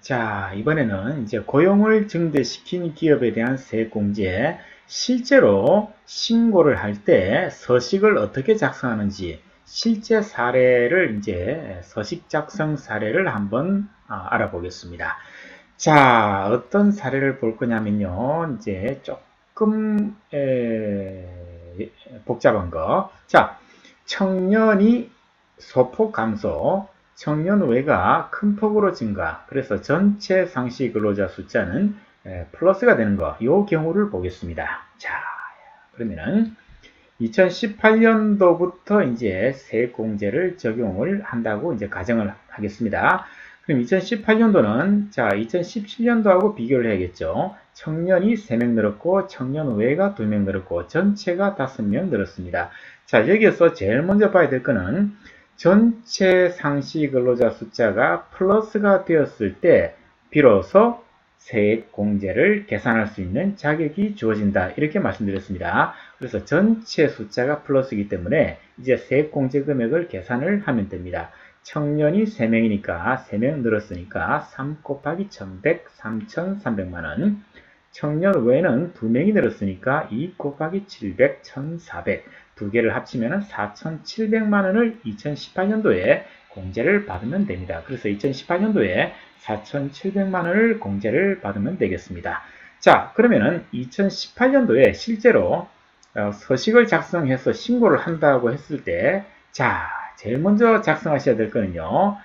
자, 이번에는 이제 고용을 증대시킨 기업에 대한 세액공제, 실제로 신고를 할 때 서식을 어떻게 작성하는지, 실제 사례를 이제 서식 작성 사례를 한번 알아보겠습니다. 자, 어떤 사례를 볼 거냐면요. 이제 조금 복잡한 거. 자, 청년이 소폭 감소, 청년 외가 큰 폭으로 증가. 그래서 전체 상시 근로자 숫자는 플러스가 되는 거. 이 경우를 보겠습니다. 자, 그러면은 2018년도부터 이제 세액공제를 적용을 한다고 이제 가정을 하겠습니다. 그럼 2018년도는 자 2017년도하고 비교를 해야겠죠. 청년이 3명 늘었고 청년 외가 2명 늘었고 전체가 5명 늘었습니다. 자 여기에서 제일 먼저 봐야 될 거는 전체 상시 근로자 숫자가 플러스가 되었을 때 비로소 세액공제를 계산할 수 있는 자격이 주어진다. 이렇게 말씀드렸습니다. 그래서 전체 숫자가 플러스이기 때문에 이제 세액공제 금액을 계산을 하면 됩니다. 청년이 3명이니까 3명 늘었으니까 3 곱하기 1100, 3300만원. 청년 외에는 2명이 늘었으니까 2 곱하기 700, 1400. 두 개를 합치면 4700만원을 2018년도에 공제를 받으면 됩니다. 그래서 2018년도에 4700만원을 공제를 받으면 되겠습니다. 자, 그러면은 2018년도에 실제로 서식을 작성해서 신고를 한다고 했을 때, 자, 제일 먼저 작성하셔야 될 거는요.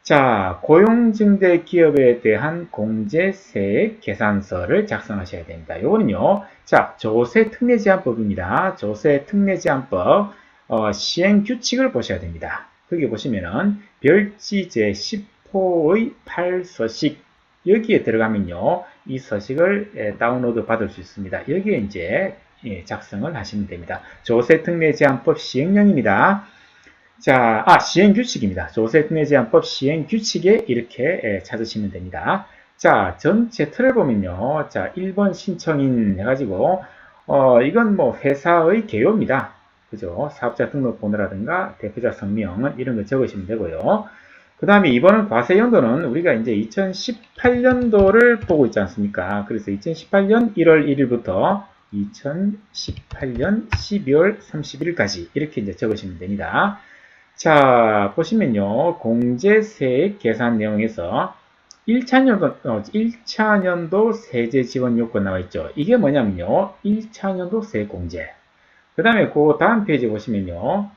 자, 고용증대 기업에 대한 공제세액 계산서를 작성하셔야 됩니다. 요거는요, 자, 조세특례제한법입니다. 조세특례제한법 시행규칙을 보셔야 됩니다. 거기 보시면은 별지 제10호의 8서식 여기에 들어가면요, 이 서식을 다운로드 받을 수 있습니다. 여기에 이제 작성을 하시면 됩니다. 조세특례제한법 시행령입니다. 자, 시행규칙입니다. 조세특례제한법 시행규칙에 이렇게 찾으시면 됩니다. 자, 전체 틀을 보면요. 자, 1번 신청인 해가지고, 이건 뭐 회사의 개요입니다. 그죠? 사업자 등록번호라든가 대표자 성명 이런 거 적으시면 되고요. 그 다음에 2번은 과세연도는 우리가 이제 2018년도를 보고 있지 않습니까? 그래서 2018년 1월 1일부터 2018년 12월 31일까지 이렇게 이제 적으시면 됩니다. 자, 보시면요. 공제세액 계산 내용에서 1차년도 세제 지원 요건 나와 있죠. 이게 뭐냐면요. 1차년도 세액공제. 그 다음에 그 다음 페이지 보시면요.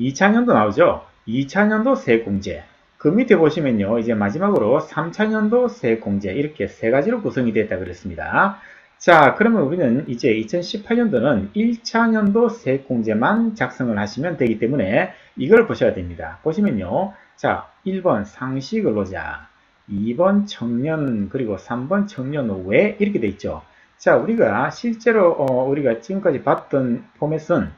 2차년도 나오죠. 2차년도 세액공제. 그 밑에 보시면요. 이제 마지막으로 3차년도 세액공제. 이렇게 세 가지로 구성이 되었다 그랬습니다. 자, 그러면 우리는 이제 2018년도는 1차년도 세액공제만 작성을 하시면 되기 때문에 이걸 보셔야 됩니다. 보시면요. 자, 1번 상시근로자, 2번 청년, 그리고 3번 청년 외 이렇게 돼 있죠. 자, 우리가 실제로 우리가 지금까지 봤던 포맷은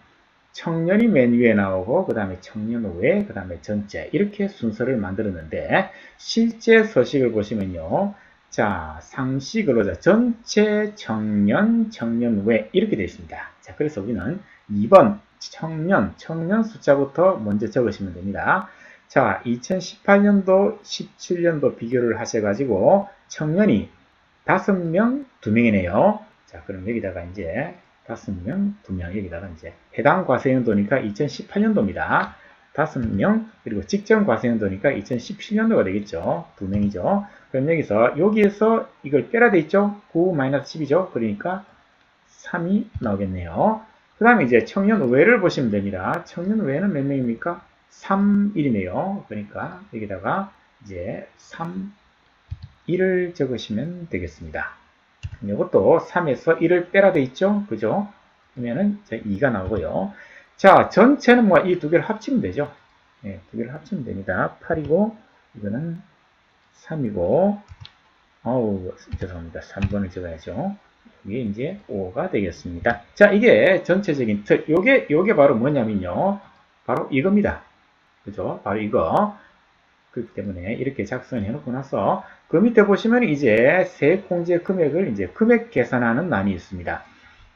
청년이 맨 위에 나오고 그 다음에 청년 외, 그 다음에 전체 이렇게 순서를 만들었는데 실제 서식을 보시면요. 자, 상시 근로자 전체 청년, 청년 외 이렇게 되어 있습니다. 자, 그래서 우리는 2번 청년 숫자부터 먼저 적으시면 됩니다. 자, 2018년도, 17년도 비교를 하셔가지고 청년이 5명, 2명이네요. 자, 그럼 여기다가 이제 5명, 2명 여기다가 이제 해당 과세연도니까 2018년도입니다. 5명, 그리고 직전 과세연도니까 2017년도가 되겠죠. 2명이죠. 그럼 여기에서 이걸 빼라 돼 있죠? 9-10이죠. 그러니까 3이 나오겠네요. 그 다음에 이제 청년 외를 보시면 됩니다. 청년 외는 몇 명입니까? 3, 1이네요. 그러니까 여기다가 이제 3, 1을 적으시면 되겠습니다. 이것도 3에서 1을 빼라 돼 있죠? 그죠? 그러면은 2가 나오고요. 자, 전체는 뭐 이 두 개를 합치면 되죠. 네, 두 개를 합치면 됩니다. 8이고, 이거는 3이고, 죄송합니다. 3번을 적어야죠. 이게 이제 5가 되겠습니다. 자, 이게 전체적인 틀. 요게 바로 뭐냐면요. 바로 이겁니다. 그죠? 바로 이거. 그렇기 때문에 이렇게 작성을 해놓고 나서 그 밑에 보시면 이제 세액공제 금액을 이제 금액 계산하는 난이 있습니다.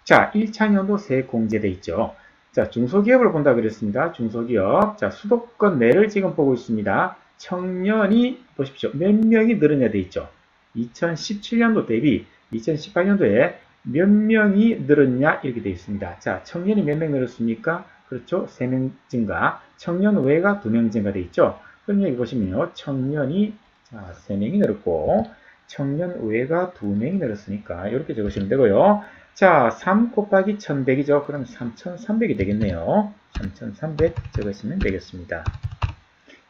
자, 1차년도 세액공제돼 있죠. 자, 중소기업을 본다 그랬습니다. 중소기업. 자, 수도권 내를 지금 보고 있습니다. 청년이 보십시오. 몇 명이 늘어나야 돼 있죠. 2017년도 대비 2018년도에 몇 명이 늘었냐 이렇게 되어 있습니다. 자, 청년이 몇 명 늘었습니까? 그렇죠. 3명 증가. 청년 외가 2명 증가되어 있죠. 그럼 여기 보시면요. 청년이 3명이 늘었고 청년 외가 2명이 늘었으니까 이렇게 적으시면 되고요. 자, 3 곱하기 1100이죠. 그럼 3300이 되겠네요. 3300 적으시면 되겠습니다.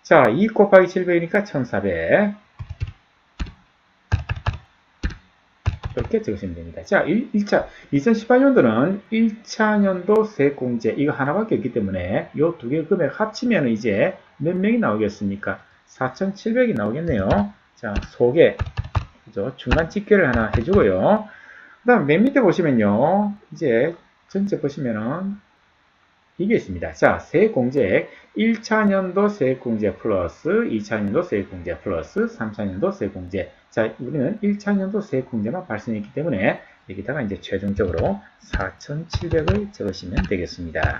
자, 2 곱하기 700이니까 1400. 이렇게 적으시면 됩니다. 자, 1차, 2018년도는 1차년도 세액공제, 이거 하나밖에 없기 때문에 이 두 개 금액 합치면 이제 몇 명이 나오겠습니까? 4,700이 나오겠네요. 자, 소개, 그죠? 중간 집계를 하나 해주고요. 그 다음 맨 밑에 보시면요. 이제 전체 보시면은 이게 있습니다. 자, 세액공제액 1차년도 세액공제 플러스 2차년도 세액공제 플러스 3차년도 세액공제. 자, 우리는 1차년도 세액공제만 발생했기 때문에 여기다가 이제 최종적으로 4,700을 적으시면 되겠습니다.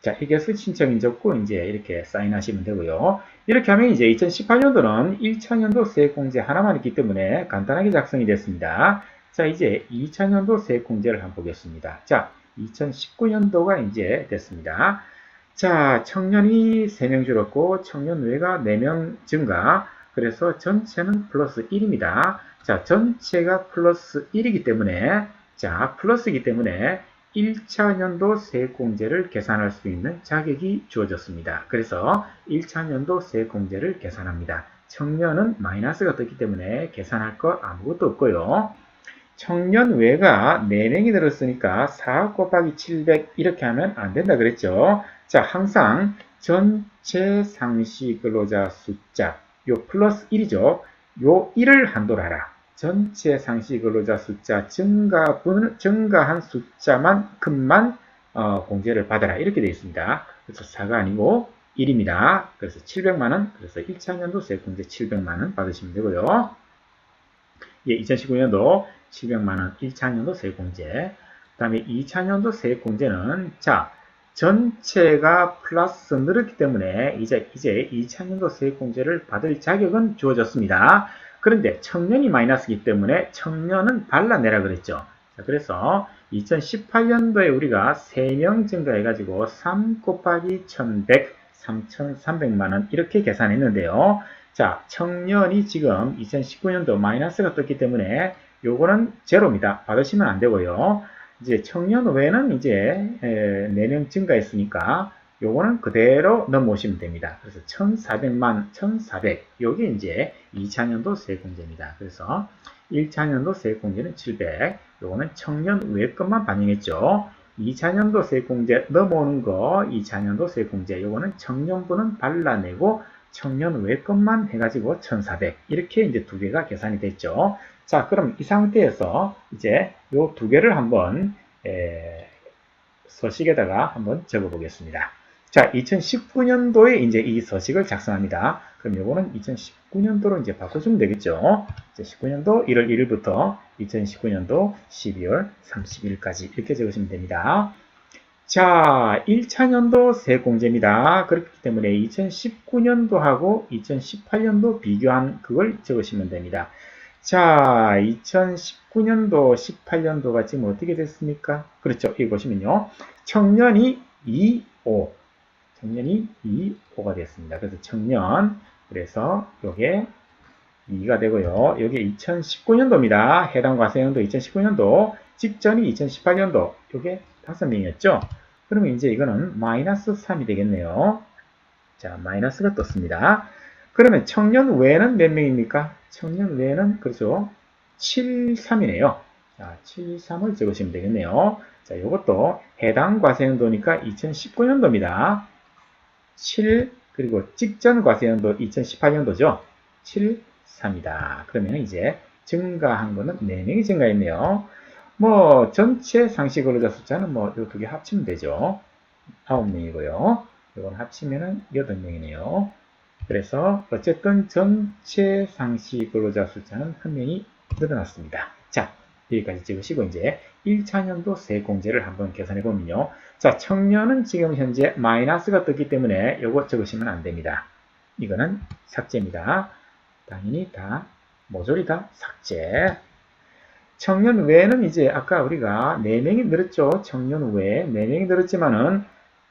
자, 이것을 신청인 적고 이제 이렇게 사인하시면 되고요. 이렇게 하면 이제 2018년도는 1차년도 세액공제 하나만 있기 때문에 간단하게 작성이 됐습니다. 자, 이제 2차년도 세액공제를 한번 보겠습니다. 자, 2019년도가 이제 됐습니다. 자, 청년이 3명 줄었고 청년 외가 4명 증가. 그래서 전체는 플러스 1입니다. 자, 전체가 플러스 1이기 때문에 자, 플러스이기 때문에 1차년도 세액공제를 계산할 수 있는 자격이 주어졌습니다. 그래서 1차년도 세액공제를 계산합니다. 청년은 마이너스가 떴기 때문에 계산할 것 아무것도 없고요. 청년 외가 4명이 들었으니까 4 곱하기 700 이렇게 하면 안 된다 그랬죠. 자, 항상 전체 상시 근로자 숫자 요 플러스 1이죠. 요 1을 한도로 하라. 전체 상시 근로자 숫자 증가한 숫자만큼만 공제를 받아라. 이렇게 되어 있습니다. 그래서 4가 아니고 1입니다. 그래서 700만원, 그래서 1차년도 세액공제 700만원 받으시면 되고요. 예, 2019년도 700만원 1차년도 세액공제. 그 다음에 2차년도 세액공제는, 자, 전체가 플러스 늘었기 때문에 이제 2차년도 세액공제를 받을 자격은 주어졌습니다. 그런데 청년이 마이너스이기 때문에 청년은 발라내라 그랬죠. 자, 그래서 2018년도에 우리가 3명 증가해가지고 3 곱하기 1100, 3300만원 이렇게 계산했는데요. 자, 청년이 지금 2019년도 마이너스가 떴기 때문에 요거는 제로입니다. 받으시면 안 되고요. 이제 청년 외에는 이제 4명 증가했으니까 요거는 그대로 넘어오시면 됩니다. 그래서 1400만, 1400. 요게 이제 2차년도 세액공제입니다. 그래서 1차년도 세액공제는 700. 요거는 청년 외 것만 반영했죠. 2차년도 세액공제 넘어오는 거 2차년도 세액공제. 요거는 청년분은 발라내고 청년 외 것만 해가지고 1400. 이렇게 이제 두 개가 계산이 됐죠. 자, 그럼 이 상태에서 이제 요 두 개를 한번 서식에다가 한번 적어 보겠습니다. 자, 2019년도에 이제 이 서식을 작성합니다. 그럼 요거는 2019년도로 이제 바꿔주면 되겠죠. 2019년도 1월 1일부터 2019년도 12월 30일까지 이렇게 적으시면 됩니다. 자, 1차년도 세액공제입니다. 그렇기 때문에 2019년도하고 2018년도 비교한 그걸 적으시면 됩니다. 자, 2019년도, 18년도가 지금 어떻게 됐습니까? 그렇죠. 여기 보시면요. 청년이 2호. 청년이 2호가 됐습니다. 그래서 청년. 그래서 요게 2가 되고요. 여기 2019년도입니다. 해당 과세연도 2019년도. 직전이 2018년도. 요게 5명이었죠. 그러면 이제 이거는 마이너스 3이 되겠네요. 자, 마이너스가 떴습니다. 그러면 청년 외에는 몇 명입니까? 청년 외에는, 그렇죠. 73이네요. 자, 73을 적으시면 되겠네요. 자, 이것도 해당 과세연도니까 2019년도입니다. 7, 그리고 직전 과세연도 2018년도죠. 73이다. 그러면 이제 증가한 거는 4명이 증가했네요. 뭐, 전체 상시 근로자 숫자는 뭐, 이 두 개 합치면 되죠. 9명이고요. 이건 합치면은 8명이네요. 그래서 어쨌든 전체 상시 근로자 숫자는 한 명이 늘어났습니다. 자, 여기까지 찍으시고 이제 1차년도 세액공제를 한번 계산해 보면요. 자, 청년은 지금 현재 마이너스가 떴기 때문에 이거 적으시면 안 됩니다. 이거는 삭제입니다. 당연히 다 모조리 다 삭제. 청년 외에는 이제 아까 우리가 4명이 늘었죠. 청년 외에 4명이 늘었지만은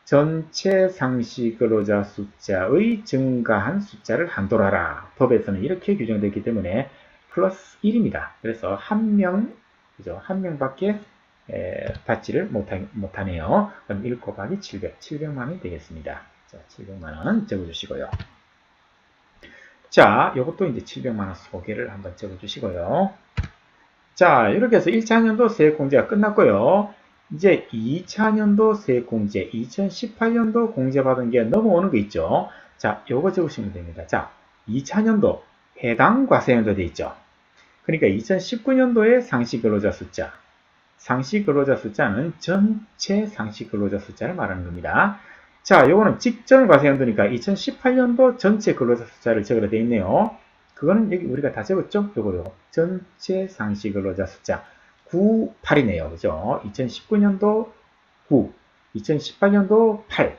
전체 상시 근로자 숫자의 증가한 숫자를 한도로 하라. 법에서는 이렇게 규정되기 때문에 플러스 1입니다. 그래서 한 명, 그죠? 한 명밖에 받지를 못하네요. 그럼 1 곱하기 700, 700만 원이 되겠습니다. 자, 700만 원 적어주시고요. 자, 이것도 이제 700만 원 소개를 한번 적어주시고요. 자, 이렇게 해서 1차년도 세액공제가 끝났고요. 이제 2차년도 세액공제, 2018년도 공제받은 게 넘어오는 거 있죠. 자, 요거 적으시면 됩니다. 자, 2차년도 해당 과세연도 돼 있죠. 그러니까 2019년도의 상시근로자 숫자, 상시근로자 숫자는 전체 상시근로자 숫자를 말하는 겁니다. 자, 요거는 직전 과세연도니까 2018년도 전체 근로자 숫자를 적으라 되어 있네요. 그거는 여기 우리가 다 적었죠? 요거요. 전체 상시 근로자 숫자 98이네요. 그죠? 2019년도 9, 2018년도 8,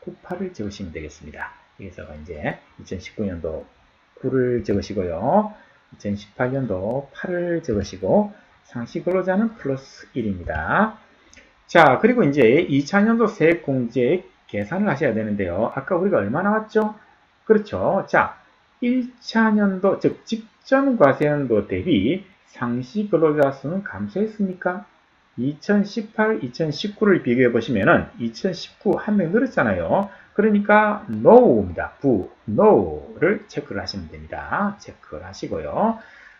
98을 적으시면 되겠습니다. 여기서 이제 2019년도 9를 적으시고요. 2018년도 8을 적으시고 상시 근로자는 플러스 1입니다. 자, 그리고 이제 2차년도 세액공제 계산을 하셔야 되는데요. 아까 우리가 얼마 나왔죠? 그렇죠. 자, 1차년도, 즉 직전 과세연도 대비 상시 근로자 수는 감소했습니까? 2018, 2019를 비교해 보시면은 2019 한 명 늘었잖아요. 그러니까 NO입니다. NO를 체크를 하시면 됩니다. 체크를 하시고요.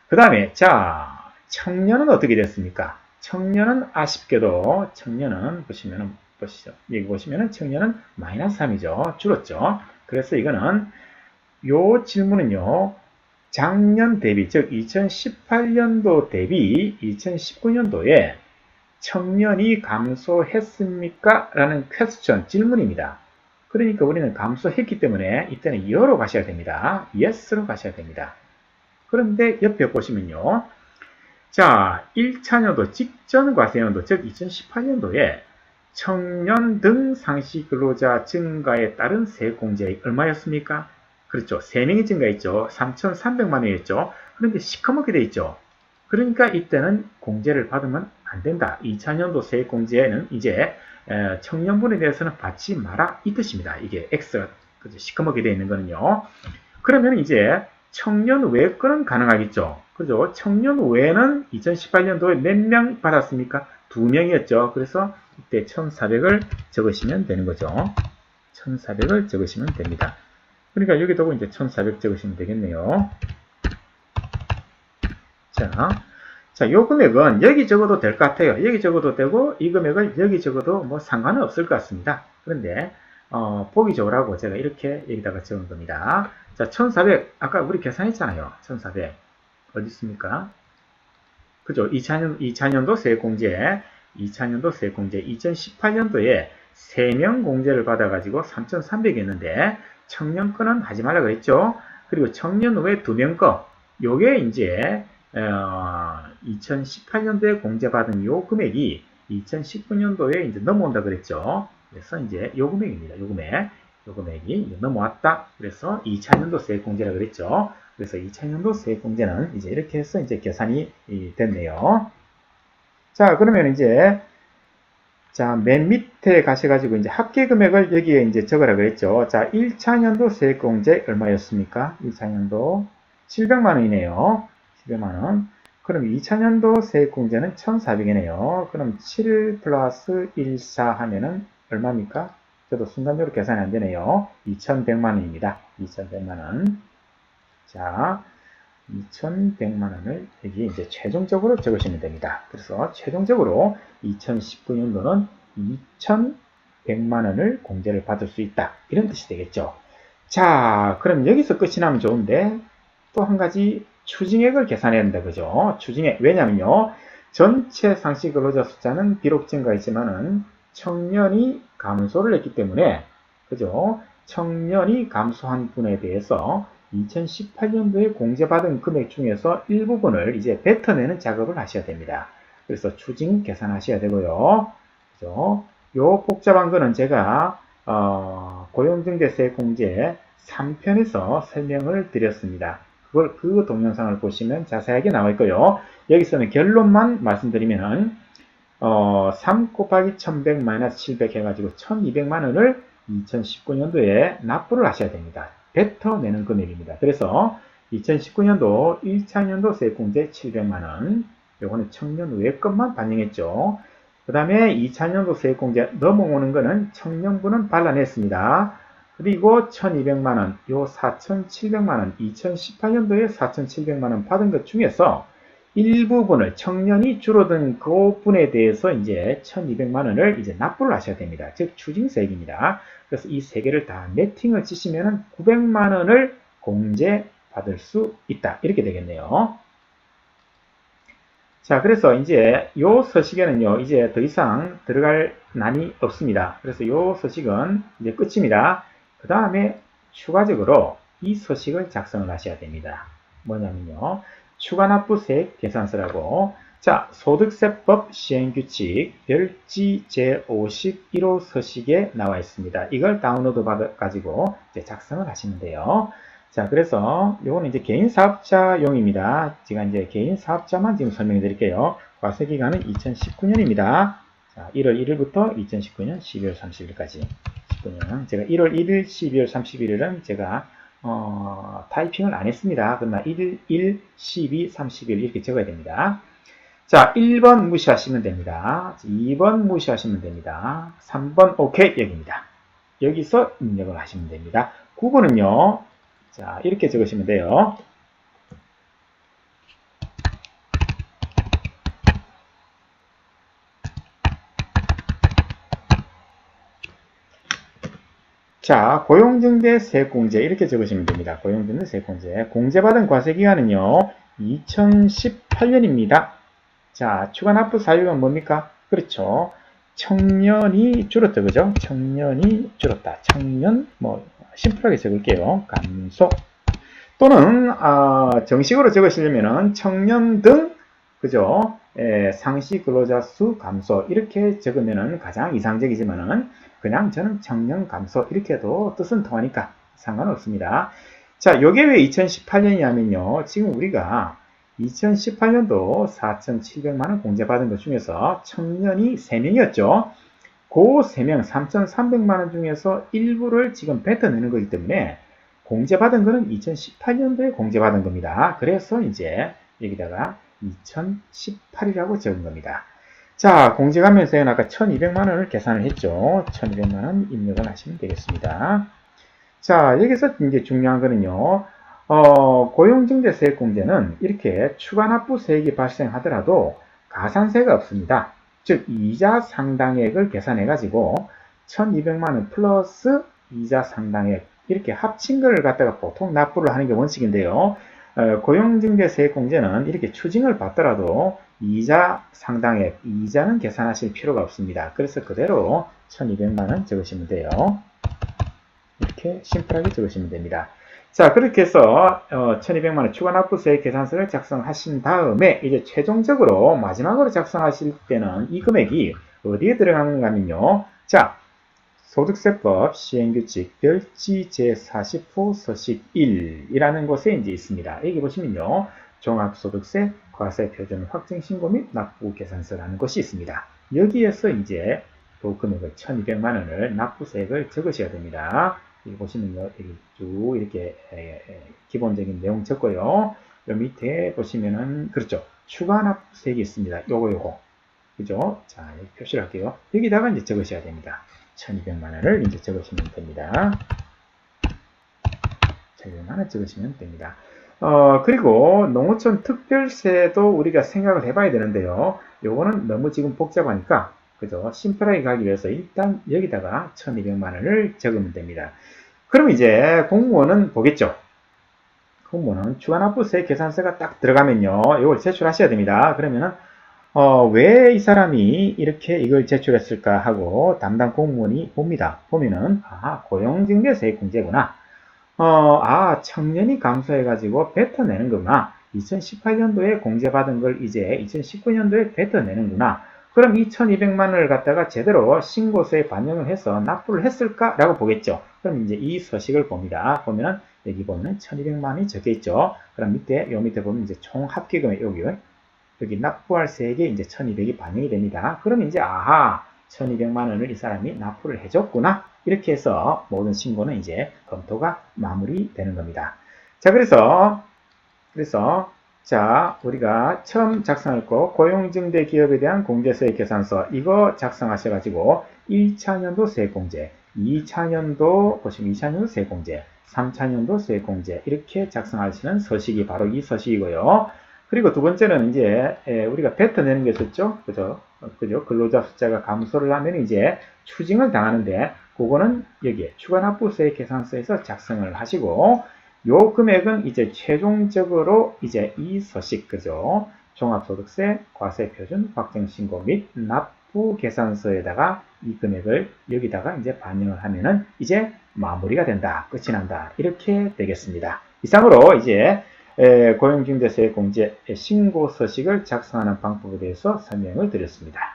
그 다음에 자, 청년은 어떻게 됐습니까? 청년은 아쉽게도 청년은 보시죠. 여기 보시면은 청년은 마이너스 3이죠. 줄었죠. 그래서 이거는 요 질문은요. 작년 대비, 즉 2018년도 대비 2019년도에 청년이 감소했습니까? 라는 퀘스천, 질문입니다. 그러니까 우리는 감소했기 때문에 이때는 예로 가셔야 됩니다. yes로 가셔야 됩니다. 그런데 옆에 보시면요. 자, 1차년도 직전 과세연도, 즉 2018년도에 청년 등 상시 근로자 증가에 따른 세액공제액 얼마였습니까? 그렇죠. 3명이 증가했죠. 3,300만 원이었죠. 그런데 시커멓게 돼 있죠. 그러니까 이때는 공제를 받으면 안 된다. 2차년도 세액공제는 이제 청년분에 대해서는 받지 마라 이 뜻입니다. 이게 X가 시커멓게 되어 있는 거는요. 그러면 이제 청년 외 거는 가능하겠죠. 그죠? 청년 외에는 2018년도에 몇 명 받았습니까? 2명이었죠. 그래서 이때 1400을 적으시면 되는 거죠. 1400을 적으시면 됩니다. 그러니까 여기도 이제 1400 적으시면 되겠네요. 자, 요 금액은 여기 적어도 될 것 같아요. 여기 적어도 되고, 이 금액을 여기 적어도 뭐 상관은 없을 것 같습니다. 그런데, 보기 좋으라고 제가 이렇게 여기다가 적은 겁니다. 자, 1400, 아까 우리 계산했잖아요. 1400. 어디 있습니까? 그죠? 2차년도 세액공제, 2차년도 세액공제, 2018년도에 3명 공제를 받아가지고 3,300이었는데, 청년 거는 하지 말라 그랬죠? 그리고 청년 외 2명 거, 요게 이제, 2018년도에 공제받은 요 금액이 2019년도에 이제 넘어온다 그랬죠. 그래서 이제 요 금액입니다. 요 금액이 이제 넘어왔다. 그래서 2차년도 세액공제라 그랬죠. 그래서 2차년도 세액공제는 이제 이렇게 해서 이제 계산이 됐네요. 자, 그러면 이제 자, 맨 밑에 가셔가지고 이제 합계 금액을 여기에 이제 적으라 그랬죠. 자, 1차년도 세액공제 얼마였습니까? 1차년도 700만 원이네요. 700만 원. 그럼 2차년도 세액공제는 1,400이네요. 그럼 7 플러스 1, 4 하면은 얼마입니까? 저도 순간적으로 계산이 안 되네요. 2,100만 원입니다. 2,100만 원. 자, 2,100만 원을 여기 이제 최종적으로 적으시면 됩니다. 그래서 최종적으로 2019년도는 2,100만 원을 공제를 받을 수 있다. 이런 뜻이 되겠죠. 자, 그럼 여기서 끝이 나면 좋은데 또 한 가지 추징액을 계산해야 된다. 그죠? 추징액. 왜냐면요. 전체 상시 근로자 숫자는 비록 증가했지만은 청년이 감소를 했기 때문에 그죠? 청년이 감소한 분에 대해서 2018년도에 공제받은 금액 중에서 일부분을 이제 뱉어내는 작업을 하셔야 됩니다. 그래서 추징 계산하셔야 되고요. 그죠? 요 복잡한 거는 제가 고용증대세 공제 3편에서 설명을 드렸습니다. 그 동영상을 보시면 자세하게 나와 있고요. 여기서는 결론만 말씀드리면은 3 곱하기 1100 마이너스 700 해가지고 1200만원을 2019년도에 납부를 하셔야 됩니다. 뱉어내는 금액입니다. 그래서 2019년도 1차년도 세액공제 700만원, 요거는 청년 후의 것만 반영했죠. 그 다음에 2차년도 세액공제 넘어오는 거는 청년분은 발라냈습니다. 그리고 1200만원, 요 4700만원, 2018년도에 4700만원 받은 것 중에서 일부분을 청년이 줄어든 그 분에 대해서 이제 1200만원을 이제 납부를 하셔야 됩니다. 즉 추징세액입니다. 그래서 이 세 개를 다 매팅을 치시면 900만원을 공제받을 수 있다. 이렇게 되겠네요. 자, 그래서 이제 요 서식에는요, 이제 더 이상 들어갈 난이 없습니다. 그래서 요 서식은 이제 끝입니다. 그 다음에 추가적으로 이 서식을 작성을 하셔야 됩니다. 뭐냐면요, 추가납부세액 계산서라고, 자, 소득세법 시행규칙 별지 제51호 서식에 나와 있습니다. 이걸 다운로드 받아가지고 이제 작성을 하시면 돼요. 자, 그래서 요거는 이제 개인 사업자용입니다. 제가 이제 개인 사업자만 지금 설명해 드릴게요. 과세 기간은 2019년입니다. 자, 1월 1일부터 2019년 12월 30일까지. 19년. 제가 1월 1일, 12월 31일은 제가 타이핑을 안 했습니다. 그러나 1, 1, 12, 30일 이렇게 적어야 됩니다. 자, 1번 무시하시면 됩니다. 2번 무시하시면 됩니다. 3번 오케이 여기입니다. 여기서 입력을 하시면 됩니다. 9번은요. 자, 이렇게 적으시면 돼요. 자, 고용증대 세액공제 이렇게 적으시면 됩니다. 고용증대 세액공제. 공제받은 과세기간은요. 2018년입니다. 자, 추가납부 사유는 뭡니까? 그렇죠. 청년이 줄었다. 그죠? 청년이 줄었다. 청년, 심플하게 적을게요. 감소. 또는, 정식으로 적으시려면은 청년 등, 그죠? 상시 근로자 수 감소. 이렇게 적으면은 가장 이상적이지만은, 그냥 저는 청년 감소. 이렇게 해도 뜻은 통하니까 상관없습니다. 자, 요게 왜 2018년이냐면요. 지금 우리가 2018년도 4,700만원 공제받은 것 중에서 청년이 3명이었죠. 그 3명 3,300만원 중에서 일부를 지금 뱉어내는 거기 때문에 공제받은 거는 2018년도에 공제받은 겁니다. 그래서 이제 여기다가 2018이라고 적은 겁니다. 자, 공제가면서는 아까 1200만원을 계산을 했죠. 1200만원 입력을 하시면 되겠습니다. 자, 여기서 이제 중요한 거는요. 고용증대세액 공제는 이렇게 추가납부세액이 발생하더라도 가산세가 없습니다. 즉 이자 상당액을 계산해가지고 1200만원 플러스 이자 상당액 이렇게 합친 걸 갖다가 보통 납부를 하는 게 원칙인데요. 고용증대세액 공제는 이렇게 추징을 받더라도 이자 상당액, 이자는 계산하실 필요가 없습니다. 그래서 그대로 1200만원 적으시면 돼요. 이렇게 심플하게 적으시면 됩니다. 자, 그렇게 해서 1200만원 추가납부세액 계산서를 작성하신 다음에 이제 최종적으로 마지막으로 작성하실 때는 이 금액이 어디에 들어가는가 하면요. 자, 소득세법 시행규칙 별지 제40호 서식 1이라는 곳에 이제 있습니다. 여기 보시면요. 종합소득세 과세표준 확정신고 및 납부 계산서라는 것이 있습니다. 여기에서 이제 또 금액을 1200만원을 납부세액을 적으셔야 됩니다. 여기 보시면요. 여기 쭉 이렇게 기본적인 내용 적고요. 요 밑에 보시면은 그렇죠. 추가 납부세액이 있습니다. 요거. 그죠? 자, 여기 표시를 할게요. 여기다가 이제 적으셔야 됩니다. 1200만원을 이제 적으시면 됩니다. 1200만원 적으시면 됩니다. 그리고 농어촌 특별세도 우리가 생각을 해봐야 되는데요. 요거는 너무 지금 복잡하니까, 그죠? 심플하게 가기 위해서 일단 여기다가 1200만원을 적으면 됩니다. 그럼 이제 공무원은 보겠죠? 공무원은 추가납부세 계산서가 딱 들어가면요. 이걸 제출하셔야 됩니다. 그러면은 왜 이 사람이 이렇게 이걸 제출했을까 하고 담당 공무원이 봅니다. 보면은 고용증대세액 공제구나. 청년이 감소해가지고 뱉어내는 거구나. 2018년도에 공제받은 걸 이제 2019년도에 뱉어내는구나 그럼 이 1200만 원을 갖다가 제대로 신고서에 반영을 해서 납부를 했을까라고 보겠죠. 그럼 이제 이 서식을 봅니다. 보면은 여기 보면 1200만 원이 적혀 있죠. 그럼 밑에 요 밑에 보면 이제 총 합계금액 여기 납부할 세액에 이제 1200이 반영이 됩니다. 그럼 이제 아하 1200만 원을 이 사람이 납부를 해줬구나. 이렇게 해서 모든 신고는 이제 검토가 마무리되는 겁니다. 자, 그래서 자, 우리가 처음 작성했고 고용증대 기업에 대한 공제세액 계산서 이거 작성하셔가지고 1차년도 세액공제, 2차년도 보시면 2차년도 세액공제, 3차년도 세액공제 이렇게 작성하시는 서식이 바로 이 서식이고요. 그리고 두 번째는 이제 우리가 뱉어내는 게 있었죠. 그죠? 근로자 숫자가 감소를 하면 이제 추징을 당하는데 그거는 여기에 추가납부세액 계산서에서 작성을 하시고 요 금액은 이제 최종적으로 이제 이 서식, 그죠? 종합소득세, 과세표준, 확정신고 및 납부 계산서에다가 이 금액을 여기다가 이제 반영을 하면은 이제 마무리가 된다, 끝이 난다, 이렇게 되겠습니다. 이상으로 이제 고용중개세액 공제 신고 서식을 작성하는 방법에 대해서 설명을 드렸습니다.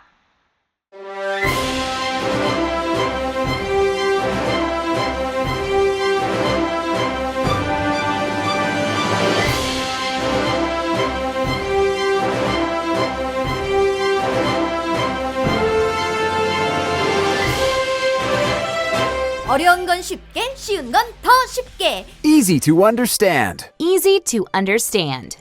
어려운 건 쉽게, 쉬운 건 더 쉽게. Easy to understand. Easy to understand.